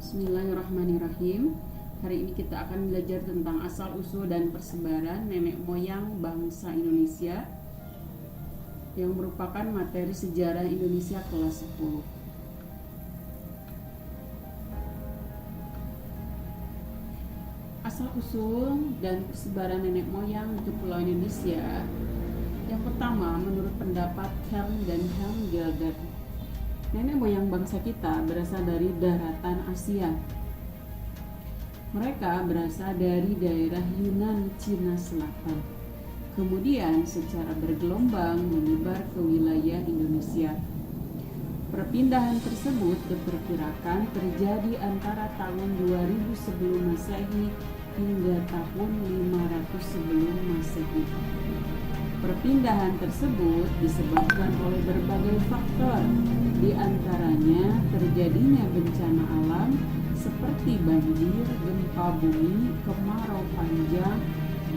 Bismillahirrahmanirrahim. Hari ini kita akan belajar tentang asal-usul dan persebaran nenek moyang bangsa Indonesia yang merupakan materi sejarah Indonesia kelas 10. Asal-usul dan persebaran nenek moyang di Pulau Indonesia. Yang pertama, menurut pendapat Helm dan Helm Gilder, nenek moyang bangsa kita berasal dari daratan Asia. Mereka berasal dari daerah Yunan, Cina Selatan. Kemudian secara bergelombang menyebar ke wilayah Indonesia. Perpindahan tersebut diperkirakan terjadi antara tahun 2000 sebelum Masehi hingga tahun 500 sebelum Masehi. Perpindahan tersebut disebabkan oleh berbagai faktor, di antaranya terjadinya bencana alam seperti banjir, gempa bumi, kemarau panjang,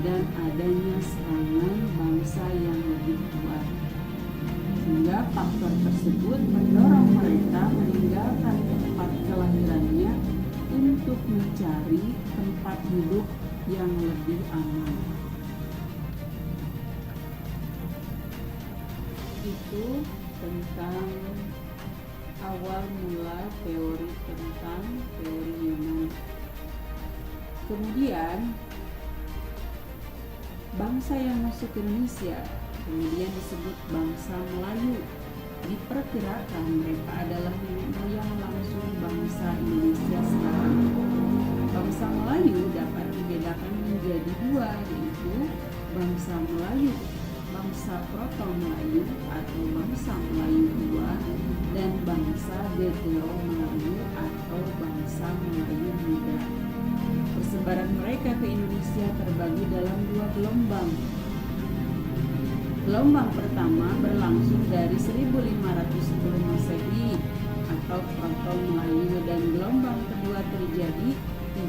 dan adanya serangan bangsa yang lebih kuat. Sehingga faktor tersebut mendorong mereka meninggalkan tempat kelahirannya untuk mencari tempat hidup yang lebih aman. Itu tentang awal mula teori tentang teori Yunan. Kemudian bangsa yang masuk ke Indonesia kemudian disebut bangsa Melayu. Diperkirakan mereka adalah nenek moyang langsung bangsa Indonesia sekarang. Bangsa Melayu dapat dibedakan menjadi dua, yaitu bangsa Melayu, bangsa Proto-Melayu atau bangsa Melayu tua, dan bangsa Deutero-Melayu atau bangsa Melayu muda. Persebaran mereka ke Indonesia terbagi dalam dua gelombang. Gelombang pertama berlangsung dari 1500 sebelum Masehi atau Proto-Melayu, dan gelombang kedua terjadi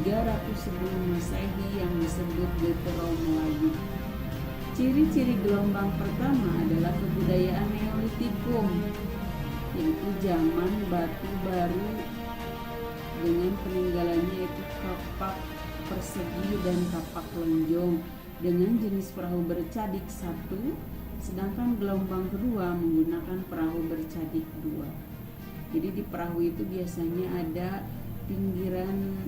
300 sebelum Masehi yang disebut Deutero-Melayu. Ciri-ciri gelombang pertama adalah kebudayaan Neolitikum, yaitu zaman batu baru dengan peninggalannya yaitu kapak persegi dan kapak lonjong dengan jenis perahu bercadik satu, sedangkan gelombang kedua menggunakan perahu bercadik dua. Jadi di perahu itu biasanya ada pinggiran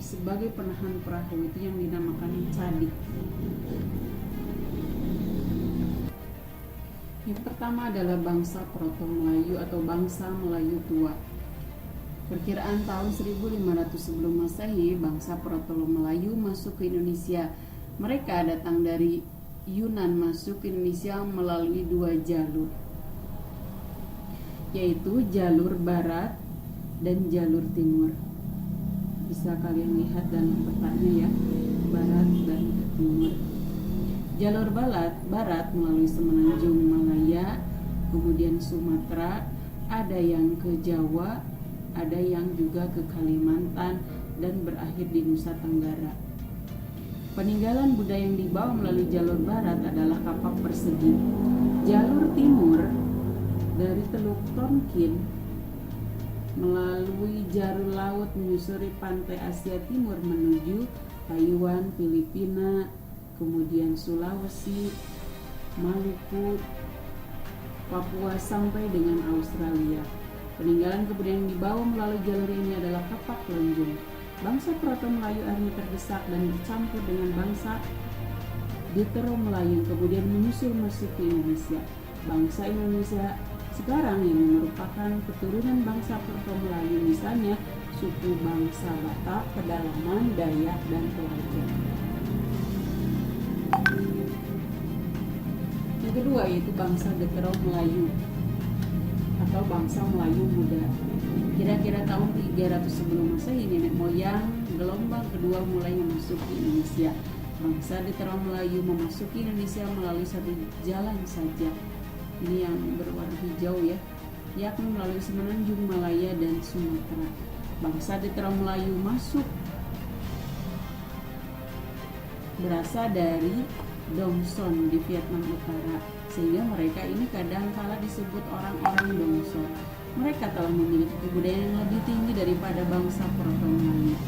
sebagai penahan perahu, itu yang dinamakan cadik. Yang pertama adalah bangsa Proto-Melayu atau bangsa Melayu tua. Perkiraan tahun 1500 sebelum Masehi, bangsa Proto-Melayu masuk ke Indonesia. Mereka datang dari Yunan masuk ke Indonesia melalui dua jalur, yaitu jalur barat dan jalur timur. Bisa kalian lihat dalam petanya ya, barat dan timur. Jalur barat melalui Semenanjung Malaya, kemudian Sumatera, ada yang ke Jawa, ada yang juga ke Kalimantan, dan berakhir di Nusa Tenggara. Peninggalan budaya yang dibawa melalui jalur barat adalah kapak persegi. Jalur timur dari Teluk Tonkin melalui jalur laut menyusuri pantai Asia Timur menuju Taiwan, Filipina, kemudian Sulawesi, Maluku, Papua sampai dengan Australia. Peninggalan kebudayaan yang dibawa melalui jalur ini adalah kapak lonjong. Bangsa Proto-Melayu akhirnya terdesak dan bercampur dengan bangsa Deutero-Melayu yang kemudian menyusul masuk ke Indonesia. Bangsa Indonesia sekarang yang merupakan keturunan bangsa Proto-Melayu, misalnya suku bangsa Batak, Pedalaman, Dayak, dan Toraja. Yang kedua yaitu bangsa Deutero-Melayu atau bangsa Melayu muda. Kira-kira tahun 300 sebelum Masehi, nenek moyang gelombang kedua mulai memasuki Indonesia. Bangsa Deutero-Melayu memasuki Indonesia melalui satu jalan saja. Ini yang berwarna hijau ya, yakni melalui Semenanjung Malaya dan Sumatera. Bangsa Deutero-Melayu masuk berasal dari Dong Son di Vietnam Utara, sehingga mereka ini kadang kala disebut orang-orang Dong Son. Mereka telah memiliki kebudayaan yang lebih tinggi daripada bangsa proton lainnya.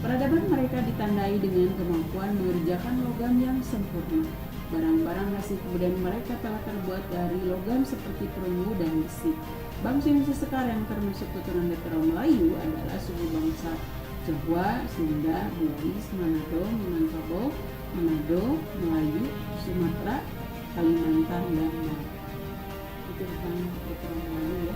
Peradaban mereka ditandai dengan kemampuan mengerjakan logam yang sempurna. Barang-barang hasil kebudayaan mereka telah terbuat dari logam seperti perunggu dan besi. Bangsa Indonesia sekarang termasuk keturunan Netral Melayu adalah suku bangsa Jawa, Sunda, Bugis, Manado, Minangkabau, Manado, Melayu, Sumatera, Kalimantan, dan Bali. Itu tentang keturunan Melayu ya.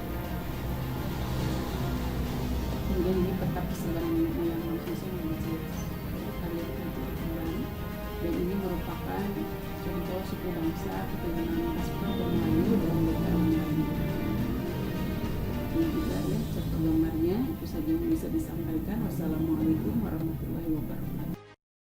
Kemudian ini peta persebaran wilayah Indonesia yang jelas. Kita lihat kembali. Dan ini merupakan contoh suku bangsa keturunan Paspor Melayu dan Netral Melayu. Ini juga ya contoh gambarnya. Itu saja yang bisa disampaikan. Wassalamualaikum warahmatullahi wabarakatuh.